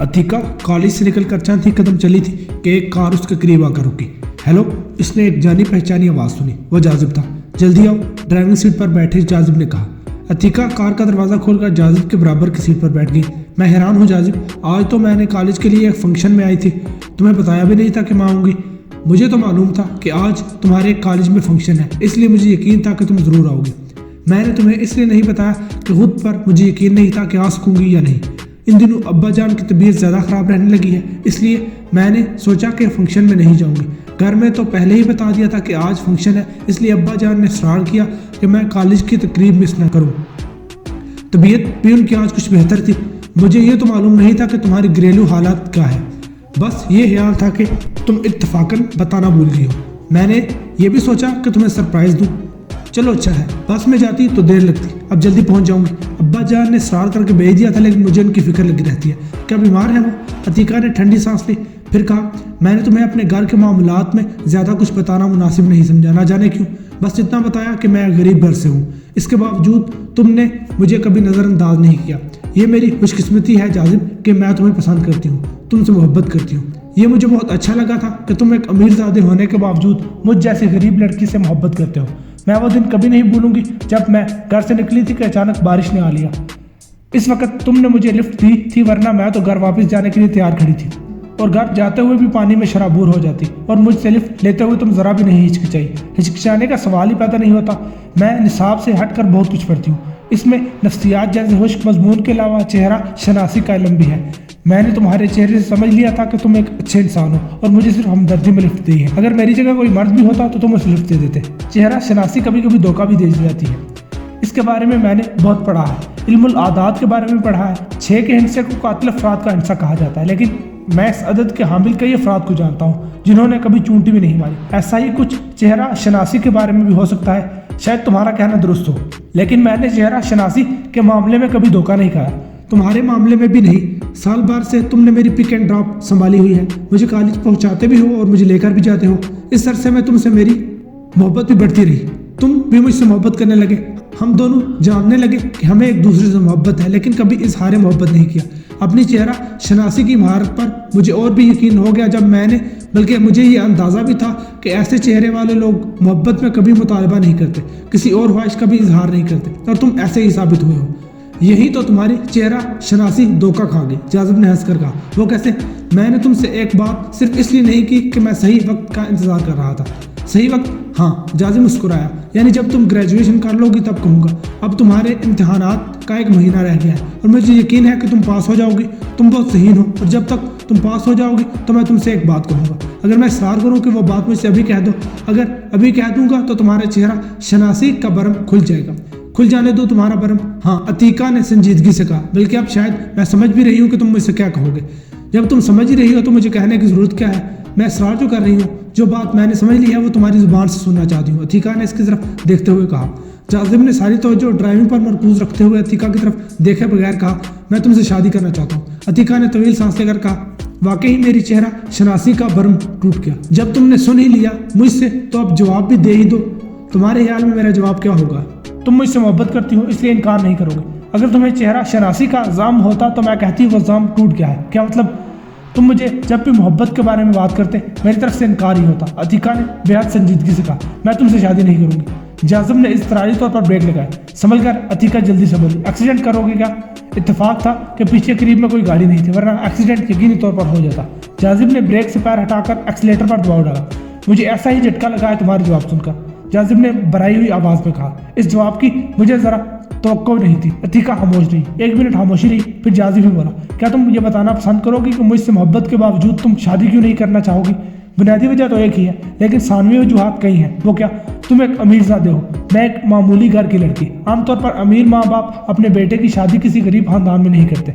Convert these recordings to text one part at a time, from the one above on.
Atika college से निकल कर चंद ही कदम चली थी कि एक कार उसके करीब आकर रुकी। हेलो, इसने एक जानी पहचानी आवाज़ सुनी। वो जाजिब था। जल्दी आओ, ड्राइविंग सीट पर बैठे जाजिब ने कहा। अतिका कार का दरवाज़ा खोलकर जाजिब के बराबर की सीट पर बैठ गई। मैं हैरान हूँ जाजिब, आज तो मैंने कॉलेज के लिए एक फंक्शन में आई थी, तुम्हें बताया भी नहीं था कि मैं आऊँगी। मुझे तो मालूम था कि आज तुम्हारे कॉलेज में फंक्शन है, इसलिए मुझे यकीन था कि तुम ज़रूर आओगी। मैंने तुम्हें इसलिए नहीं बताया कि खुद पर मुझे यकीन नहीं था कि आ सकूँगी या नहीं। इन दिनों अब्बा जान की तबीयत ज़्यादा ख़राब रहने लगी है, इसलिए मैंने सोचा कि फंक्शन में नहीं जाऊंगी। घर में तो पहले ही बता दिया था कि आज फंक्शन है, इसलिए अब्बा जान ने इसरार किया कि मैं कॉलेज की तकरीब मिस न करूं। तबीयत भी उनकी आज कुछ बेहतर थी। मुझे ये तो मालूम नहीं था कि तुम्हारी घरेलू हालात क्या है, बस ये ख्याल था कि तुम इत्तफाकन बताना भूल गई हो। मैंने ये भी सोचा कि तुम्हें सरप्राइज़ दूँ। चलो अच्छा है, बस में जाती तो देर लगती, अब जल्दी पहुंच जाऊंगी। अब्बा जान ने इसरार करके भेज दिया था, लेकिन मुझे उनकी फिक्र लगी रहती है। क्या बीमार है वो? अतिका ने ठंडी सांस ली, फिर कहा, मैंने तुम्हें अपने घर के मामलात में ज़्यादा कुछ बताना मुनासिब नहीं समझा, ना जाने क्यों। बस इतना बताया कि मैं गरीब घर से हूँ। इसके बावजूद तुमने मुझे कभी नज़रअंदाज नहीं किया। ये मेरी खुशकिस्मती है जाजिब कि मैं तुम्हें पसंद करती हूँ, तुमसे मोहब्बत करती हूँ। ये मुझे बहुत अच्छा लगा था कि तुम एक अमीरजादे होने के बावजूद मुझ जैसी गरीब लड़की से मोहब्बत करते हो। मैं वो दिन कभी नहीं भूलूंगी जब मैं घर से निकली थी कि अचानक बारिश ने आ लिया। इस वक्त तुमने मुझे लिफ्ट दी थी, वरना मैं तो घर वापस जाने के लिए तैयार खड़ी थी और घर जाते हुए भी पानी में शराबूर हो जाती, और मुझसे लिफ्ट लेते हुए तुम ज़रा भी नहीं हिचकिचाई। हिचकिचाने का सवाल ही पैदा नहीं होता। मैं निसाब से हटकर बहुत कुछ पढ़ती हूँ। इसमें नफ्सियात जैसे खुश्क मजमून के अलावा चेहरा शनासी का इल्म भी है। मैंने तुम्हारे चेहरे से समझ लिया था कि तुम एक अच्छे इंसान हो और मुझे सिर्फ हमदर्दी में लिफ्ट दी है। अगर मेरी जगह कोई मर्द भी होता तो तुम उसे लिफ्ट दे देते। चेहरा शनासी कभी कभी धोखा भी दे जाती है। इसके बारे में मैंने बहुत पढ़ा है। इल्मुल आदात के बारे में पढ़ा है। 6 के हिस्से को कातिल अफराद का हिस्सा कहा जाता है, लेकिन मैं इस अदद के हामिल कई अफराद को जानता हूँ जिन्होंने कभी चूंटी भी नहीं मारी। ऐसा ही कुछ चेहरा शनासी के बारे में भी हो सकता है। शायद तुम्हारा कहना दुरुस्त हो, लेकिन मैंने चेहरा शनासी के मामले में कभी धोखा नहीं खाया। तुम्हारे मामले में भी नहीं। साल भर से तुमने मेरी पिक एंड ड्रॉप संभाली हुई है। मुझे कॉलेज पहुंचाते भी हो और मुझे लेकर भी जाते हो। इस अरसे में तुमसे मेरी मोहब्बत भी बढ़ती रही, तुम भी मुझसे मोहब्बत करने लगे। हम दोनों जानने लगे कि हमें एक दूसरे से मोहब्बत है, लेकिन कभी इजहार मोहब्बत नहीं किया। अपनी चेहरा शनासी की महारत पर मुझे और भी यकीन हो गया जब मैंने, बल्कि मुझे ये अंदाज़ा भी था कि ऐसे चेहरे वाले लोग मोहब्बत में कभी मुतालबा नहीं करते, किसी और ख्वाहिश का भी इजहार नहीं करते, और तुम ऐसे ही साबित हुए हो। यही तो तुम्हारी चेहरा शनासी धोखा खा गई। जाजिब ने हंसकर कहा। वो कैसे? मैंने तुमसे एक बात सिर्फ इसलिए नहीं की कि मैं सही वक्त का इंतजार कर रहा था। सही वक्त? हाँ, जाजिब मुस्कुराया। यानी जब तुम ग्रेजुएशन कर लोगी तब कहूँगा। अब तुम्हारे इम्तिहानात का 1 महीना रह गया है और मुझे यकीन है कि तुम पास हो जाओगी। तुम बहुत ज़हीन हो, और जब तक तुम पास हो जाओगी तो मैं तुमसे एक बात कहूँगा। अगर मैं इसरार करूँ कि वो बात मुझसे अभी कह दो, अगर अभी कह दूंगा तो तुम्हारा चेहरा शनासी का बरम खुल जाएगा। खुल जाने दो तुम्हारा बरम। हाँ, अतीका ने संजीदगी से कहा। बल्कि अब शायद मैं समझ भी रही हूँ कि तुम मुझसे क्या कहोगे। जब तुम समझ ही रही हो तो मुझे कहने की ज़रूरत क्या है? मैं इसरार जो कर रही हूँ, जो बात मैंने समझ ली है वो तुम्हारी ज़ुबान से सुनना चाहती हूँ। अतीका ने इसकी तरफ देखते हुए कहा। जाजिब ने सारी तवज्जो ड्राइविंग पर मरकूज रखते हुए अतीका की तरफ देखे बगैर कहा, मैं तुमसे शादी करना चाहता हूँ। अतीका ने तवील सांस लेकर कहा, वाकई मेरी चेहरा शनासी का बरम टूट गया। जब तुमने सुन ही लिया मुझसे तो अब जवाब भी दे ही दो। तुम्हारे ख्याल में मेरा जवाब क्या होगा? तुम मुझसे मोहब्बत करती हो, इसलिए इनकार नहीं करोगे। अगर तुम्हें चेहरा शनासी का जाम होता तो मैं कहती वो जाम टूट गया है। क्या मतलब? तुम मुझे जब भी मोहब्बत के बारे में बात करते मेरी तरफ से इनकार ही होता। अतीका ने बेहद संजीदगी से कहा, मैं तुमसे शादी नहीं करूंगी। जाजिब ने इज़तरारी तौर पर ब्रेक लगाए। संभल कर अतीका जल्दी से बोली, एक्सीडेंट करोगे क्या? इत्तेफाक था कि पीछे करीब में कोई गाड़ी नहीं थी, वरना एक्सीडेंट यकीनी तौर पर हो जाता। जाजिब ने ब्रेक से पैर हटाकर एक्सीलेटर पर दबाव डाला। मुझे ऐसा ही झटका लगा है तुम्हारा जवाब सुनकर, जाजिब ने भराई हुई आवाज़ में कहा। इस जवाब की मुझे ज़रा तवक्को नहीं थी। अतीका खामोश रही। 1 मिनट खामोशी रही, फिर जाजिब भी बोला, क्या तुम ये बताना पसंद करोगी कि मुझसे मोहब्बत के बावजूद तुम शादी क्यों नहीं करना चाहोगी? बुनियादी वजह तो एक ही है, लेकिन सानवी वजूहात कई हैं। वो क्या? तुम एक अमीरजादे हो, मैं एक मामूली घर की लड़की। आमतौर पर अमीर माँ बाप अपने बेटे की शादी किसी गरीब खानदान में नहीं करते।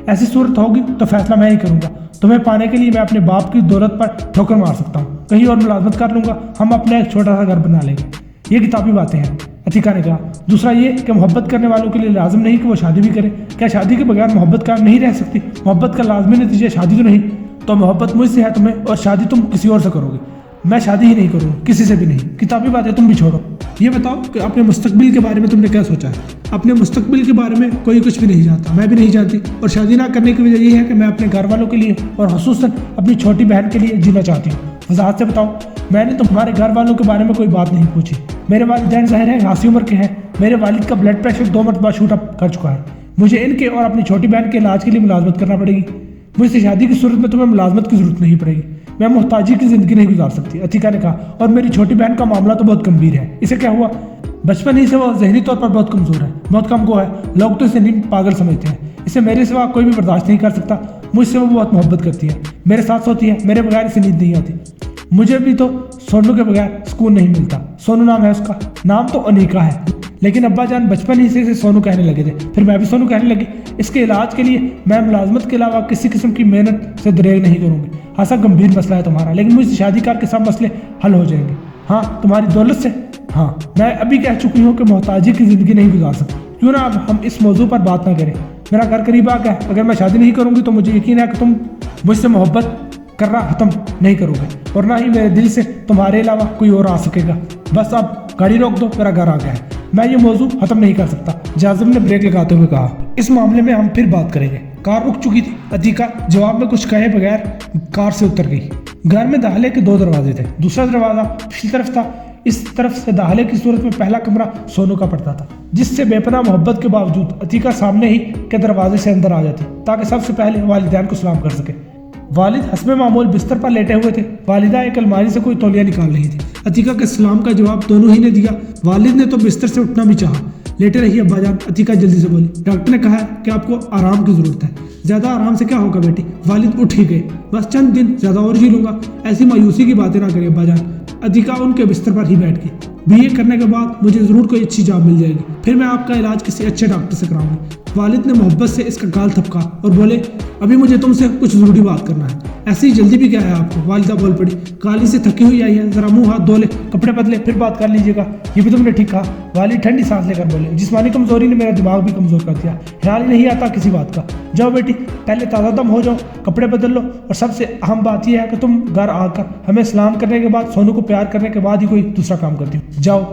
ऐसी सूरत होगी तो फैसला मैं ही करूँगा। तुम्हें पाने के लिए मैं अपने बाप की दौलत पर ठोकर मार सकता हूँ, कहीं और मुलाजमत कर लूँगा, हम अपना एक छोटा सा घर बना लेंगे। ये किताबी बातें हैं, अतीका ने कहा। दूसरा ये कि मोहब्बत करने वालों के लिए लाजिम नहीं कि वो शादी भी करें। क्या शादी के बगैर मोहब्बत कायम नहीं रह सकती? मोहब्बत का लाजमी नतीजा शादी तो नहीं। तो मोहब्बत मुझसे है तुम्हें, और शादी तुम किसी और से करोगे। मैं शादी ही नहीं करूँगी, किसी से भी नहीं। किताबी बातें तुम भी छोड़ो। یہ بتاؤ کہ اپنے مستقبل کے بارے میں تم نے کیا سوچا ہے؟ اپنے مستقبل کے بارے میں کوئی کچھ بھی نہیں جانتا، میں بھی نہیں جانتی، اور شادی نہ کرنے کی وجہ یہ ہے کہ میں اپنے گھر والوں کے لیے اور خصوصاً اپنی چھوٹی بہن کے لیے جینا چاہتی ہوں۔ وضاحت سے بتاؤ، میں نے تمہارے گھر والوں کے بارے میں کوئی بات نہیں پوچھی۔ میرے والدین ظاہر ہے خاصی عمر کے ہیں، میرے والد کا بلڈ پریشر 2 مرتبہ شوٹ اپ کر چکا ہے، مجھے ان کے اور اپنی چھوٹی بہن کے علاج کے لیے ملازمت کرنا پڑے گی۔ مجھ سے شادی کی صورت میں تمہیں ملازمت کی ضرورت نہیں پڑے گی، میں محتاجی کی زندگی نہیں گزار سکتی، عتیقہ نے کہا، اور میری چھوٹی بہن کا معاملہ تو بہت گمبھیر ہے، اسے کیا ہوا؟ بچپن ہی سے وہ ذہنی طور پر بہت کمزور ہے، بہت کم گو ہے، لوگ تو اسے نیند پاگل سمجھتے ہیں، اسے میرے سوا کوئی بھی برداشت نہیں کر سکتا، مجھ سے وہ بہت محبت کرتی ہے، میرے ساتھ سوتی ہے، میرے بغیر اسے نیند نہیں آتی، مجھے بھی تو سونو کے بغیر سکون نہیں ملتا۔ سونو نام ہے اس کا، نام تو انیکا ہے، لیکن ابا جان بچپن ہی سے اسے سونو کہنے لگے تھے، پھر میں بھی سونو کہنے لگی۔ اس کے علاج کے لیے میں ملازمت کے علاوہ کسی قسم کی محنت سے دریغ نہیں کروں گی۔ ایسا گمبھیر مسئلہ ہے تمہارا، لیکن مجھ سے شادی کر کے سب مسئلے حل ہو جائیں گے۔ ہاں تمہاری دولت سے؟ ہاں میں ابھی کہہ چکی ہوں کہ محتاجی کی زندگی نہیں گزار سکتی، کیوں نہ اب ہم اس موضوع پر بات نہ کریں؟ میرا گھر قریب آ گیا ہے، اگر میں شادی نہیں کروں گی تو مجھے یقین ہے کہ تم مجھ سے محبت کرنا ختم نہیں کرو گے، اور نہ ہی میرے دل سے تمہارے علاوہ کوئی اور آ سکے گا۔ بس اب گاڑی روک دو، میرا گھر آ گیا ہے، میں یہ موضوع ختم نہیں کر سکتا، جازم نے بریک لگاتے ہوئے کہا۔ اس معاملے میں ہم پھر بات کریں گے۔ کار رک چکی تھی، عتیقہ جواب میں کچھ کہے بغیر کار سے اتر گئی۔ گھر میں داخلے کے 2 دروازے تھے، دوسرا دروازہ پچھلی طرف تھا۔ اس طرف سے داخلے کی صورت میں پہلا کمرہ سونو کا پڑتا تھا، جس سے بے پناہ محبت کے باوجود عتیقہ سامنے ہی کے دروازے سے اندر آ جاتی تاکہ سب سے پہلے والدین کو سلام کر سکے۔ والد حسب معمول بستر پر لیٹے ہوئے تھے، والدہ ایک الماری سے کوئی تولیہ نکال رہی تھی۔ عتیقہ کے سلام کا جواب دونوں ہی نے دیا، والد نے تو بستر سے اٹھنا بھی چاہا۔ لیٹے رہیے ابا جان، عتیقہ جلدی سے بولی، ڈاکٹر نے کہا ہے کہ آپ کو آرام کی ضرورت ہے۔ زیادہ آرام سے کیا ہوگا بیٹی؟ والد اٹھ ہی گئے، بس چند دن زیادہ اور جی لوں گا، ایسی مایوسی کی باتیں نہ کریں ابا جان۔ عتیقہ ان کے بستر پر ہی بیٹھ گئی۔ BA کرنے کے بعد مجھے ضرور کوئی اچھی جاب مل جائے گی، پھر میں آپ کا علاج کسی اچھے ڈاکٹر سے کراؤں گی۔ والد نے محبت سے اس کا گال تھپکا اور بولے، ابھی مجھے تم سے کچھ ضروری بات کرنا ہے۔ ایسی جلدی بھی کیا ہے آپ کو؟ والدہ بول پڑی، کالی سے تھکی ہوئی آئی ہے، ذرا منہ ہاتھ دھو لے، کپڑے بدلے، پھر بات کر لیجیے گا۔ یہ بھی تم نے ٹھیک کہا، والد ٹھنڈی سانس لے کر بولے، جسمانی کمزوری نے میرا دماغ بھی کمزور کر دیا، خیال ہی نہیں آتا کسی بات کا۔ جاؤ بیٹی، پہلے تازہ دم ہو جاؤ، کپڑے بدل لو، اور سب سے اہم بات یہ ہے کہ تم گھر آ کر ہمیں سلام کرنے کے بعد سونو کو پیار کرنے کے بعد ہی کوئی دوسرا کام کرتی ہو۔ جاؤ۔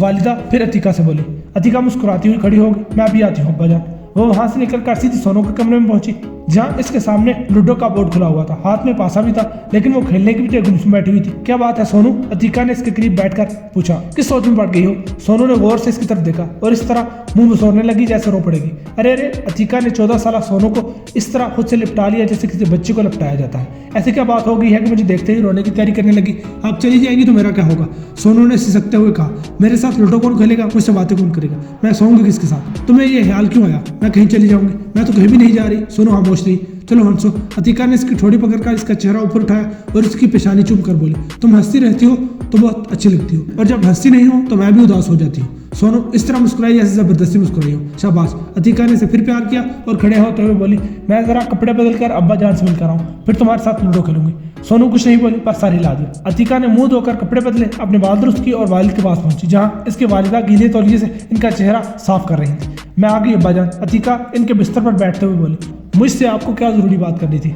والدہ پھر عتیقہ سے بولی۔ عتیقہ مسکراتی ہوئی کھڑی ہو گئی، میں ابھی آتی ہوں ابا جان۔ وہ وہاں سے نکل کر سیدھی سونو کے کمرے میں پہنچی، جہاں اس کے سامنے لوڈو کا بورڈ کھلا ہوا تھا، ہاتھ میں پاسا بھی تھا، لیکن وہ کھیلنے کی بجائے گمسم بیٹھی ہوئی تھی۔ کیا بات ہے سونو؟ عتیقہ نے اس کے قریب بیٹھ کر پوچھا۔ کس سوچ میں پڑ گئی ہو؟ سونو نے غور سے اس کی طرف دیکھا اور اس طرح منہ بسورنے لگی جیسے رو پڑے گی۔ ارے ارے، عتیقہ نے 14 سالہ سونو کو اس طرح خود سے لپٹا لیا جیسے کسی بچے کو لپٹایا جاتا ہے۔ ایسی کیا بات ہو گئی ہے کہ مجھے دیکھتے ہی رونے کی تیاری کرنے لگی؟ آپ چلی جائیں گی تو میرا کیا ہوگا؟ سونو نے سسکتے ہوئے کہا۔ میرے ساتھ لوڈو کون کھیلے گا؟ مجھ سے باتیں کون کرے گا؟ میں سوؤں گی کس کے ساتھ؟ تمہیں یہ خیال کیوں آیا میں کہیں چلی جاؤں گی؟ میں تو کہیں بھی نہیں جا رہی۔ سونو خاموش رہی۔ چلو ہنسو۔ عتیقہ نے اس کی ٹھوڑی پکڑ کر اس کا چہرہ اوپر اٹھایا اور اس کی پیشانی چوم کر بولی، تم ہنستی رہتی ہو تو بہت اچھی لگتی ہو، اور جب ہنستی نہیں ہو تو میں بھی اداس ہو جاتی ہوں۔ سونو اس طرح مسکرائی جیسے زبردستی مسکرائی ہو۔ شاباش۔ عتیقہ نے اسے پھر پیار کیا اور کھڑے ہوتے ہوئے بولی، میں ذرا کپڑے بدل کر ابا جان سے مل کر آؤں، پھر تمہارے ساتھ لوڈو کھیلوں گی۔ سونو کچھ نہیں بولی، پر ساری لا دیا۔ عتیقہ نے منہ دھو کر کپڑے بدلے، اپنے بال درست کی اور والد کے پاس پہنچی، جہاں اس کے والدہ گیلے تولیے سے ان کا چہرہ صاف کر رہی تھی۔ میں آ گئی ابا جان، عتیقہ ان کے بستر پر بیٹھتے ہوئے بولی۔ مجھ سے آپ کو کیا ضروری بات کرنی تھی؟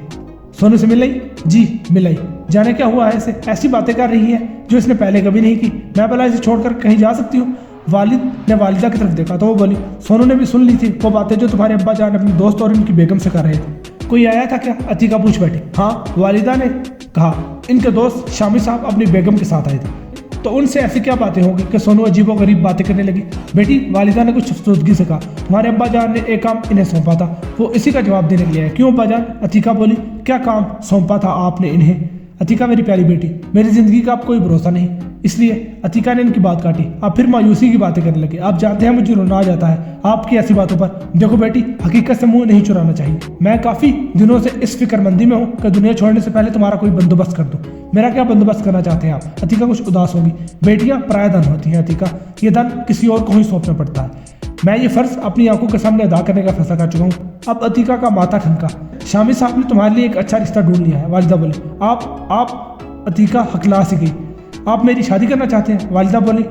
سونو سے مل آئی؟ جی مل آئی۔ جانے کیا ہوا ہے اسے؟ ایسی باتیں کر رہی ہے جو اس نے پہلے کبھی نہیں کی۔ میں بھلا اسے چھوڑ کر کہیں جا سکتی ہوں؟ والد نے والدہ کی طرف دیکھا تو وہ بولی، سونو نے بھی سن لی تھی وہ باتیں جو تمہارے ابا جان اپنے دوست اور ان کی بیگم سے کر رہے تھے۔ کوئی آیا تھا کیا؟ عتیقہ پوچھ بیٹھی۔ ہاں، والدہ نے کہا، ان کے دوست شامی صاحب اپنی بیگم کے ساتھ آئے تھے۔ تو ان سے ایسی کیا باتیں ہوں گی کہ سونو عجیب و غریب باتیں کرنے لگی؟ بیٹی، والدہ نے کچھ افسردگی سے کہا، تمہارے ابا جان نے ایک کام انہیں سونپا تھا، وہ اسی کا جواب دینے کے لیے ہے۔ کیوں ابا جان؟ عتیقہ بولی، کیا کام سونپا تھا آپ نے انہیں؟ عتیقہ میری پیاری بیٹی، میری زندگی کا آپ کوئی بھروسہ نہیں، اس لیے عتیقہ نے ان کی بات کاٹی۔ آپ پھر مایوسی کی باتیں کرنے لگے۔ آپ جانتے ہیں مجھے رونا آ جاتا ہے آپ کی ایسی باتوں پر۔ دیکھو بیٹی، حقیقت سے منہ نہیں چرانا چاہیے۔ میں کافی دنوں سے اس فکر مندی میں ہوں کہ دنیا چھوڑنے سے پہلے تمہارا کوئی بندوبست کر دوں۔ میرا کیا بندوبست کرنا چاہتے ہیں آپ؟ عتیقہ کچھ اداس ہوگی۔ بیٹیاں پرایا دھن ہوتی ہیں عتیقہ، یہ دھن کسی اور کو ہی سونپنا پڑتا ہے۔ میں یہ فرض اپنی آنکھوں کے سامنے ادا کرنے کا فیصلہ کر چکا ہوں۔ اب عتیقہ کا ماتھا ٹھنکا۔ شامی صاحب نے تمہارے لیے ایک اچھا رشتہ ڈھونڈ لیا ہے، والدہ بولی۔ آپ عتیقہ ہکلا سی گئی۔ آپ میری شادی کرنا چاہتے ہیں؟ والدہ بولی۔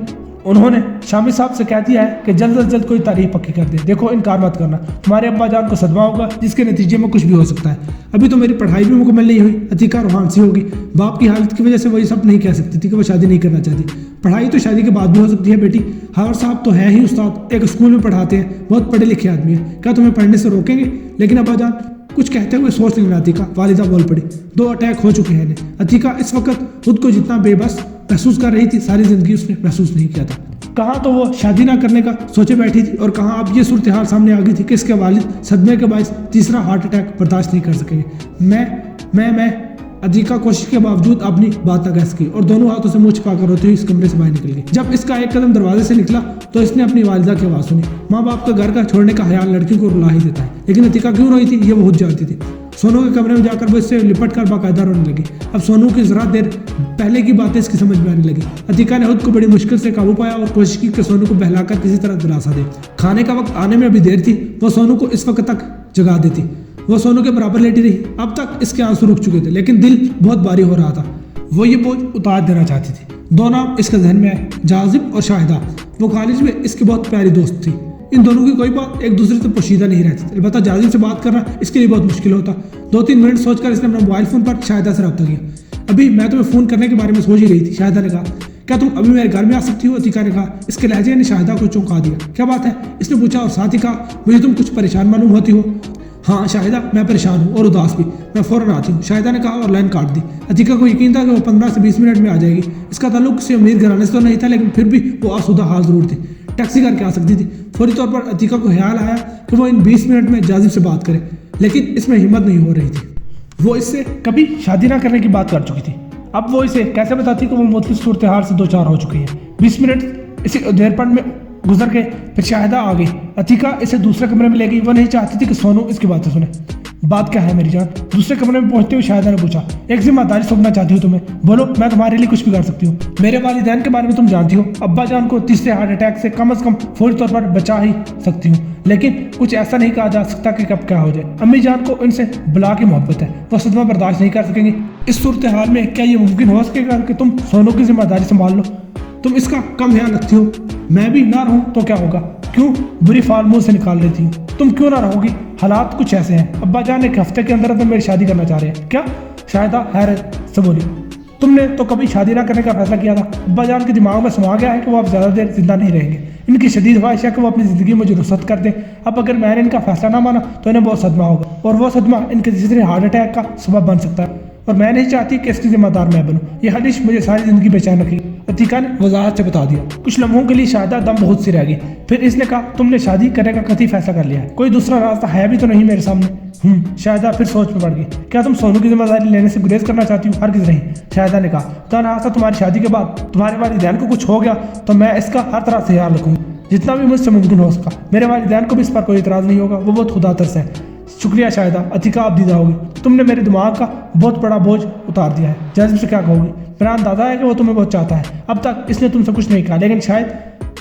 انہوں نے شامی صاحب سے کہہ دیا ہے کہ جلد از جلد کوئی تاریخ پکی کر دے۔ دیکھو، انکار مت کرنا، تمہارے ابا جان کو صدمہ ہوگا جس کے نتیجے میں کچھ بھی ہو سکتا ہے۔ ابھی تو میری پڑھائی بھی مکمل نہیں ہوئی۔ عتیقہ روحان سی ہوگی۔ باپ کی حالت کی وجہ سے وہ یہ سب نہیں کہہ سکتی تھی کہ وہ شادی نہیں کرنا چاہتی۔ पढ़ाई तो शादी के बाद भी हो सकती है बेटी। हावर साहब तो है ही उस्ताद, एक स्कूल में पढ़ाते हैं, बहुत पढ़े लिखे आदमी है, क्या तुम्हें पढ़ने से रोकेंगे? लेकिन अब्बा जान कुछ कहते हुए सोच लेना अतीका, वालिदा बोल पड़ी। 2 अटैक हो चुके हैं इन्हें। अतीका इस वक्त खुद को जितना बेबस महसूस कर रही थी, सारी जिंदगी उसने महसूस नहीं किया था। कहाँ तो वो शादी ना करने का सोचे बैठी थी, और कहाँ अब ये सूरत हाल सामने आ गई थी कि इसके वालिद सदमे के बायस तीसरा हार्ट अटैक बर्दाश्त नहीं कर सकेंगे। मैं अतीका कोशिश के बावजूद अपनी बात न कह सकी और दोनों हाथों से मुंह छिपाकर रोती हुई इस कमरे से बाहर निकल गई। जब इसका एक कदम दरवाजे से निकला तो इसने अपनी वालिदा की आवाज़ सुनी। माँ बाप का घर का छोड़ने का ख्याल लड़की को रुला ही देता है, लेकिन अतीका क्यों रोई थी ये वो खुद जानती थी। सोनू के कमरे में जाकर वो इससे लिपट कर बाकायदा रोने लगी। अब सोनू की जरा देर पहले की बातें इसकी समझ में आने लगी। अतीका ने खुद को बड़ी मुश्किल से काबू पाया और कोशिश की कि सोनू को बहलाकर किसी तरह दिलासा दे। खाने का वक्त आने में अभी देर थी, वो सोनू को इस वक्त तक जगा देती। वो सोनू के बराबर लेटी रही। अब तक इसके आंसू रुक चुके थे, लेकिन दिल बहुत भारी हो रहा था। वो ये बोझ उतार देना चाहती थी। 2 नाम इसके जहन में आए, जाजिब और शाहिदा। वो कॉलेज में इसकी बहुत प्यारी दोस्त थी। इन दोनों की कोई बात एक दूसरे से पोशीदा नहीं रहती थी। अलबत्ता जाजिब से बात करना इसके लिए बहुत मुश्किल होता। 2-3 मिनट सोचकर इसने अपना मोबाइल फ़ोन पर शाहिदा से रब्ता किया। अभी मैं तुम्हें फ़ोन करने के बारे में सोच ही रही थी, शाहिदा ने कहा। क्या तुम अभी मेरे घर में आ सकती हो? अतीका ने कहा। इसके लहजे ने शाहिदा को चौंका दिया। क्या बात है? इसने पूछा और साथ ही कहा, मुझे तुम कुछ परेशान मालूम होती हो। हाँ शाहिदा, मैं परेशान हूँ और उदास भी, मैं फ़ौरन आती हूँ, शाहिदा ने कहा और लाइन काट दी। अतीका को यकीन था कि वो 15 से 20 मिनट में आ जाएगी। इसका ताल्लुक किसी अमीर घराने से तो नहीं था, लेकिन फिर भी वो आसूदा हाल ज़रूर थी। टैक्सी करके आ सकती थी। फौरी तौर पर अतीका को ख्याल आया कि वो इन 20 मिनट में जाजिब से बात करे, लेकिन इसमें हिम्मत नहीं हो रही थी। वो इससे कभी शादी ना करने की बात कर चुकी थी। अब वो इसे कैसे बताती कि वो मुख्तलिफ सूरत हाल से 2-4 हो चुकी है। 20 मिनट इसी उधेड़पन में गुजर गए, फिर शाहिदा आ गई। अतीका इसे दूसरे कमरे में ले गई। वो नहीं चाहती थी कि सोनू इसकी बातें सुने। बात क्या है मेरी जान? दूसरे कमरे में पहुंचते हुए शाहिदा ने पूछा। एक जिम्मेदारी सौंपना चाहती हूँ तुम्हें, बोलो, मैं तुम्हारे लिए कुछ भी कर सकती हूँ। मेरे वालिदैन के बारे में तुम जानती हो, अब्बा जान को तीसरे हार्ट अटैक से कम फौरी तौर पर बचा ही सकती हूँ, लेकिन कुछ ऐसा नहीं कहा जा सकता कि कब क्या हो जाए। अम्मी जान को इनसे बुला की मोहब्बत है, वो सदमा बर्दाश्त नहीं कर सकेंगी। इस सूरत हाल में क्या ये मुमकिन हो सकेगा कि तुम सोनू की जिम्मेदारी संभाल लो? तुम इसका कम ध्यान रखती हो। मैं भी ना रहूं तो क्या होगा? क्यों बुरी फाल मुंह से निकाल लेती हूँ? तुम क्यों ना रहोगी? हालात कुछ ऐसे हैं। अब्बा जान एक हफ्ते के अंदर मेरी शादी करना चाह रहे हैं। क्या? शाहिदा हैरत से बोली। तुमने तो कभी शादी ना करने का फैसला किया था। अब्बा जान के दिमाग में समा गया है कि वो अब ज़्यादा देर जिंदा नहीं रहेंगे। इनकी शदीद ख्वाहिश है कि वो अपनी ज़िंदगी में रुखसत कर दें। अब अगर मैंने इनका फैसला ना माना तो इन्हें बहुत सदमा होगा, और वो सदमा इनके तीसरे हार्ट अटैक का सबब बन सकता है, और मैं नहीं चाहती कि इसकी जिम्मेदार मैं बनूं। ये हदिश मुझे सारी जिंदगी बेचैन रखी। अतीका ने वजाहत से बता दिया। कुछ लम्हों के लिए शाहिदा दम बहुत सी रह गई। फिर इसने कहा, तुमने शादी करने का कतई फैसला कर लिया है? कोई दूसरा रास्ता है भी तो नहीं मेरे सामने। शाहिदा फिर सोच में पड़ गई। क्या तुम सोनू की जिम्मेदारी लेने से गुरेज करना चाहती हो? हरगिज़ नहीं, शाहिदा ने कहा। तनहा तुम्हारी शादी के बाद तुम्हारे वालिदैन को कुछ हो गया तो मैं इसका हर तरह से ख्याल रखूँगी, जितना भी मुझसे मुमकिन हो सका। मेरे वालिदैन को भी इस पर कोई इतराज़ नहीं होगा, वो बहुत खुदा तरस है। शुक्रिया शाहिदा, अतीका आप दीदा होगी। तुमने मेरे दिमाग का बहुत बड़ा बोझ उतार दिया है। जाजिब से क्या कहोगी? मेरा अंदाजा है कि वो तुम्हें बहुत चाहता है। अब तक इसने तुमसे कुछ नहीं कहा, लेकिन शायद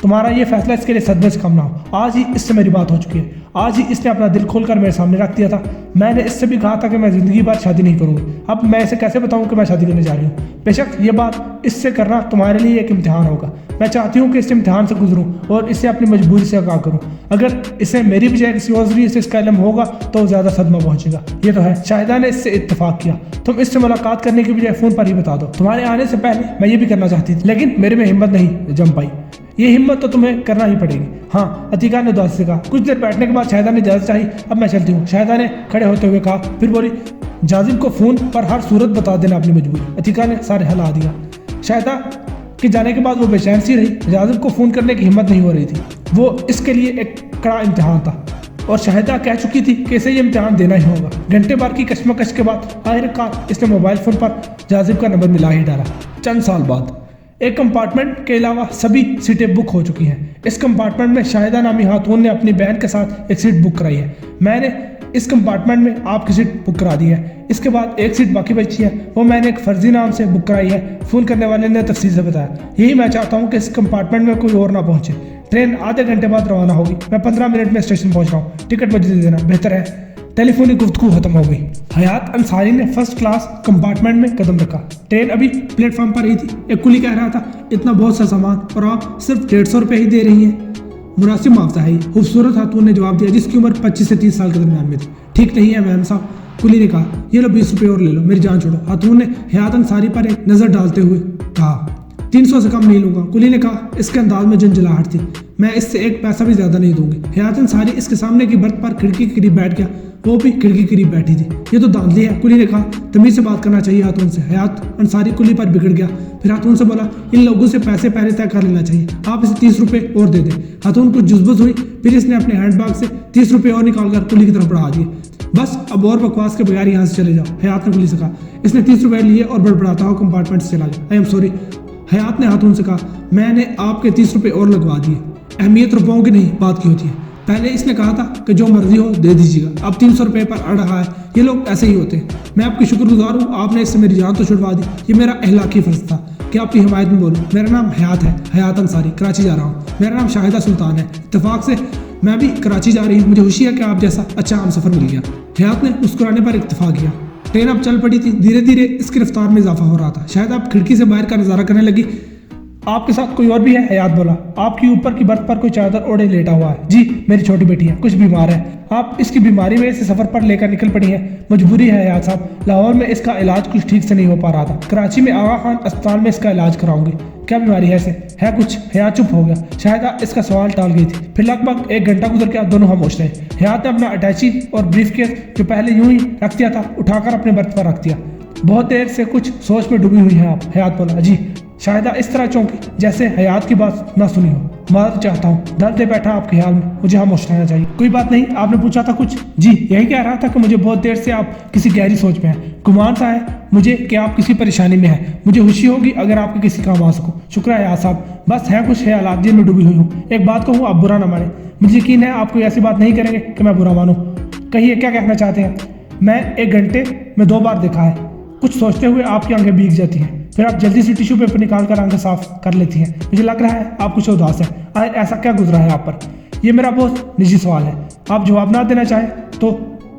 तुम्हारा ये फैसला इसके लिए सदमे से कम ना हो। आज ही इससे मेरी बात हो चुकी है। आज ही इसने अपना दिल खोलकर मेरे सामने रख दिया था। मैंने इससे भी कहा था कि मैं ज़िंदगी भर शादी नहीं करूँगी। अब मैं इसे कैसे बताऊँ कि मैं शादी करने जा रही हूँ? बेशक ये बात इससे करना तुम्हारे लिए एक इम्तिहान होगा। मैं चाहती हूँ कि इस इम्तिहान से गुजरूँ और इसे अपनी मजबूरी से आगाह करूँ। अगर इसे मेरी बजाय किसी और जरिए से इसका इल्म होगा तो ज़्यादा सदमा पहुँचेगा। ये तो है। शाहिदा ने इससे इत्तेफाक किया। तुम इससे मुलाकात करने की बजाय फ़ोन पर ही बता दो। तुम्हारे आने से पहले मैं ये भी करना चाहती थी, लेकिन मेरे में हिम्मत नहीं जम पाई। ये हिम्मत तो तुम्हें करना ही पड़ेगी। हाँ, अतीका ने उदासी से कहा। कुछ देर बैठने के बाद शाहिदा ने इजाज़त चाही। अब मैं चलती हूँ, शाहिदा ने खड़े होते हुए कहा। फिर बोली, जाजिब को फ़ोन पर हर सूरत बता देना अपनी मजबूरी। अतीका ने सारे हिला दिया। शाहिदा के जाने के बाद वो बेचैन सी रही। जाजिब को फ़ोन करने की हिम्मत नहीं हो रही थी। वो इसके लिए एक कड़ा इम्तिहान था, और शाहिदा कह चुकी थी कि इसे ये इम्तिहान देना ही होगा। घंटे भर की कश्मकश के बाद आखिरकार इसने मोबाइल फ़ोन पर जाजिब का नंबर मिला ही डाला। चंद साल बाद एक कंपार्टमेंट के अलावा सभी सीटें बुक हो चुकी हैं। इस कंपार्टमेंट में शाहिदा नामी खातून ने अपनी बहन के साथ एक सीट बुक कराई है। मैंने इस कंपार्टमेंट में आपकी सीट बुक करा दी है। इसके बाद एक सीट बाकी बची है, वो मैंने एक फर्जी नाम से बुक कराई है। फ़ोन करने वाले ने तफसील से बताया। यही मैं चाहता हूँ कि इस कंपार्टमेंट में कोई और ना पहुँचे। ट्रेन आधे घंटे बाद रवाना होगी। मैं 15 मिनट में स्टेशन पहुँच रहा हूँ। टिकट मुझे दे देना, बेहतर है। टेलीफोनिक गुफ्तगू खत्म हो गई। हयात अंसारी ने फर्स्ट क्लास कंपार्टमेंट में कदम रखा। ट्रेन अभी प्लेटफॉर्म पर ही थी। एक कुली कह रहा था, इतना बहुत सा सामान और आप सिर्फ 150 रुपये ही दे रही हैं। मुनासिब मुआवजा है। खूबसूरत खातून ने जवाब दिया, जिसकी उम्र 25 से 30 साल के दरमियान में थी। ठीक नहीं है मैम साहब, कुली ने कहा। ये लो 20 रुपये और ले लो, मेरी जान छोड़ो। खातून ने हयात अंसारी पर एक नज़र डालते हुए कहा। 300 سے کم نہیں لوں گا، کلی نے کہا۔ اس کے انداز میں جھنجھلاہٹ تھی۔ میں اس سے 1 پیسہ بھی زیادہ نہیں دوں گی۔ حیات انصاری اس کے سامنے کی برتھ پر کھڑکی کے قریب بیٹھ گیا، وہ بھی کھڑکی کے قریب بیٹھی تھی۔ یہ تو دھاندلی ہے، کلی نے کہا۔ تمیز سے بات کرنا چاہیے خاتون سے۔ حیات انصاری کلی پر بگڑ گیا، پھر خاتون سے بولا، ان لوگوں سے پیسے پہلے طے کر لینا چاہیے، آپ اسے 30 روپے اور دے دیں۔ خاتون کچھ جذبت ہوئی، پھر اس نے اپنے ہینڈ بیگ سے 30 روپے اور نکال کر کلی کی طرف بڑھا دیے۔ بس اب اور بکواس کے بغیر یہاں سے چلے جاؤ، حیات نے کلی سے کہا۔ اس نے 30 روپے لیے اور بڑبڑاتا ہوا کمپارٹمنٹ سے چلا گیا۔ آئی ایم سوری، حیات نے خاتون سے کہا، میں نے آپ کے 30 روپے اور لگوا دیے۔ اہمیت روپوں کی نہیں، بات کی ہوتی ہے۔ پہلے اس نے کہا تھا کہ جو مرضی ہو دے دیجیے گا، اب 300 روپے پر اڑ رہا ہے۔ یہ لوگ ایسے ہی ہوتے ہیں۔ میں آپ کی شکر گزار ہوں، آپ نے اس سے میری جان تو چھڑوا دی۔ یہ میرا اخلاقی فرض تھا کہ آپ کی حمایت میں بولوں۔ میرا نام حیات ہے، حیات انصاری، کراچی جا رہا ہوں۔ میرا نام شاہدہ سلطان ہے، اتفاق سے میں بھی کراچی جا رہی ہوں، مجھے خوشی ہے کہ آپ جیسا اچھا ہم سفر مل گیا۔ حیات نے مسکرانے پر اکتفا کیا۔ ٹرین اب چل پڑی تھی، دھیرے دھیرے اس کی رفتار میں اضافہ ہو رہا تھا۔ شاید اب کھڑکی سے باہر کا نظارہ کرنے لگی۔ آپ کے ساتھ کوئی اور بھی ہے؟ حیات بولا۔ آپ کی اوپر کی برتھ پر کوئی چادر اوڑھے لیٹا ہوا ہے۔ جی، میری چھوٹی بیٹی ہے، کچھ بیمار ہے، آپ اس کی بیماری میں اسے سفر پر لے کر نکل پڑی ہیں۔ مجبوری ہے حیات صاحب، لاہور میں اس کا علاج کچھ ٹھیک سے نہیں ہو پا رہا تھا، کراچی میں آغا خان اسپتال میں اس کا علاج کراؤں گی۔ کیا بیماری ہے اسے؟ ہے کچھ؟ حیات چپ ہو گیا۔ شاہدہ اس کا سوال ٹال گئی تھی۔ پھر لگ بھگ 1 گھنٹہ گزر گیا، دونوں خاموش رہے۔ حیات نے اپنا اٹیچی اور بریف کیس جو پہلے یوں ہی رکھ دیا تھا اٹھا کر اپنے برتھ پر رکھ دیا۔ بہت دیر سے کچھ سوچ میں ڈوبی ہوئی ہیں آپ؟ حیات بولا۔ جی۔ شاہدہ اس طرح چونکی جیسے حیات کی بات نہ سنی ہو۔ معذرت چاہتا ہوں، درد بیٹھا آپ کے خیال میں، مجھے خاموش رہنا چاہیے۔ کوئی بات نہیں، آپ نے پوچھا تھا کچھ؟ جی، یہی کہہ رہا تھا کہ مجھے بہت دیر سے آپ کسی گہری سوچ میں ہیں، گمان سا ہے مجھے کہ آپ کسی پریشانی میں ہیں۔ مجھے خوشی ہوگی اگر آپ کے کسی کام آ سکوں۔ شکریہ حیات صاحب، بس ہے کچھ خیالات جن میں ڈوبی ہوئی ہوں۔ ایک بات کہوں، آپ برا نہ مانیں، مجھے یقین ہے آپ کوئی ایسی بات نہیں کریں گے کہ میں برا مانوں۔ کہیے کیا کہنا چاہتے ہیں؟ میں 1 گھنٹے میں 2 بار دیکھا ہے۔ کچھ سوچتے ہوئے آپ کی آنکھیں بھیگ جاتی ہیں، پھر آپ جلدی سے ٹیشو پیپر نکال کر آنکھیں صاف کر لیتی ہیں۔ مجھے لگ رہا ہے آپ کچھ اداس ہیں۔ آخر ایسا کیا گزرا ہے آپ پر؟ یہ میرا بہت نجی سوال ہے، آپ جواب نہ دینا چاہیں تو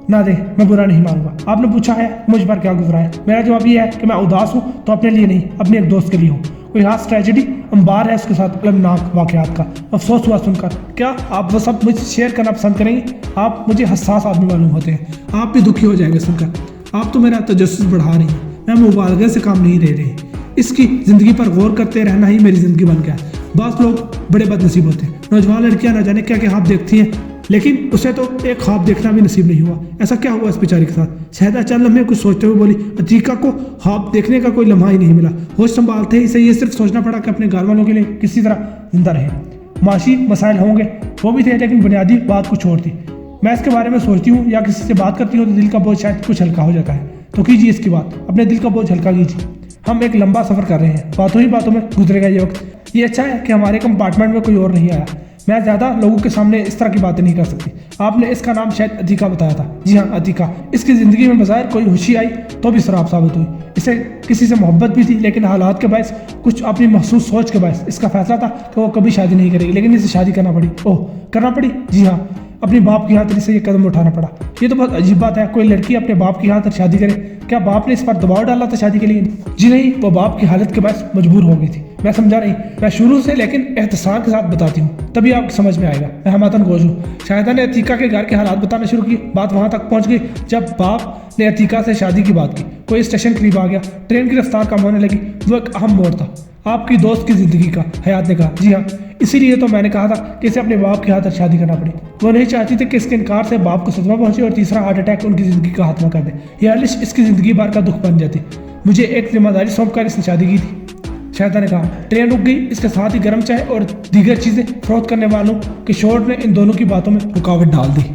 نہ دیں، میں برا نہیں مانوں گا۔ آپ نے پوچھا ہے مجھ پر کیا گزرا ہے، میرا جواب یہ ہے کہ میں اداس ہوں تو اپنے لیے نہیں، اپنے ایک دوست کے لیے ہوں۔ کوئی خاص ٹریجڈی انبار ہے اس کے ساتھ، المناک واقعات کا افسوس ہوا سن کر۔ کیا آپ وہ سب مجھ سے شیئر کرنا پسند کریں گے؟ آپ مجھے حساس آدمی معلوم ہوتے ہیں، آپ بھی دکھی ہو جائیں گے سن کر۔ آپ تو میرا تجسس بڑھا رہی ہیں، میں مبالغے سے کام نہیں لے رہی۔ اس کی زندگی پر غور کرتے رہنا ہی میری زندگی بن گیا ہے۔ بعض لوگ بڑے بد نصیب ہوتے ہیں، نوجوان لڑکیاں نہ جانے کیا کیا خواب دیکھتی ہیں، لیکن اسے تو ایک خواب دیکھنا بھی نصیب نہیں ہوا۔ ایسا کیا ہوا اس بیچاری کے ساتھ؟ شاہدہ چند لمحے کچھ سوچتے ہوئے بولی۔ عتیقہ کو خواب دیکھنے کا کوئی لمحہ ہی نہیں ملا۔ ہوش سنبھالتے ہی اسے یہ صرف سوچنا پڑا کہ اپنے گھر والوں کے لیے کسی طرح زندہ رہے۔ معاشی مسائل ہوں گے، وہ بھی تھے، لیکن بنیادی بات کچھ اور تھی۔ میں اس کے بارے میں سوچتی ہوں یا کسی سے بات کرتی ہوں تو دل کا بوجھ شاید کچھ ہلکا ہو جاتا ہے۔ تو کیجیے اس کی بات، اپنے دل کا بوجھ ہلکا کیجیے۔ ہم ایک لمبا سفر کر رہے ہیں، باتوں ہی باتوں میں گزرے گا یہ وقت۔ یہ اچھا ہے کہ ہمارے کمپارٹمنٹ میں کوئی اور نہیں آیا، میں زیادہ لوگوں کے سامنے اس طرح کی باتیں نہیں کر سکتی۔ آپ نے اس کا نام شاید عتیقہ بتایا تھا۔ جی ہاں، عتیقہ۔ اس کی زندگی میں بظاہر کوئی خوشی آئی تو بھی سراب ثابت ہوئی۔ اسے کسی سے محبت بھی تھی، لیکن حالات کے باعث، کچھ اپنی مخصوص سوچ کے باعث اس کا فیصلہ تھا کہ وہ کبھی شادی نہیں کرے گی، لیکن اسے شادی کرنا پڑی۔ کرنا پڑی؟ جی ہاں، اپنے باپ کی خاطر سے یہ قدم اٹھانا پڑا۔ یہ تو بہت عجیب بات ہے، کوئی لڑکی اپنے باپ کی خاطر شادی کرے۔ کیا باپ نے اس پر دباؤ ڈالا تھا شادی کے لیے؟ جی نہیں، وہ باپ کی حالت کے باعث مجبور ہو گئی تھی۔ میں سمجھا نہیں، میں شروع سے لیکن اختصار کے ساتھ بتاتی ہوں، تبھی آپ کو سمجھ میں آئے گا۔ میں ہماتن گوش ہوں۔ شاہدہ نے عتیقہ کے گھر کے حالات بتانا شروع کی۔ بات وہاں تک پہنچ گئی جب باپ نے عتیقہ سے شادی کی بات کی۔ کوئی اسٹیشن قریب آ گیا، ٹرین کی رفتار کم ہونے لگی۔ وہ ایک اہم موڑ تھا آپ کی دوست کی زندگی کا، حیات نے کہا۔ جی ہاں، اسی لیے تو میں نے کہا تھا کہ اسے اپنے باپ کی خاطر شادی کرنا پڑی۔ وہ نہیں چاہتی تھی کہ اس کے انکار سے باپ کو صدمہ پہنچے اور تیسرا ہارٹ اٹیک ان کی زندگی کا خاتمہ کر دے۔ یہ روش اس کی زندگی بھر کا دکھ بن جاتی۔ مجھے ایک ذمہ داری سونپ کر اس نے شادی کی تھی، شاہدہ نے کہا۔ ٹرین رک گئی، اس کے ساتھ ہی گرم چائے اور دیگر چیزیں فروخت کرنے والوں کے شور نے ان دونوں کی باتوں میں رکاوٹ ڈال دی۔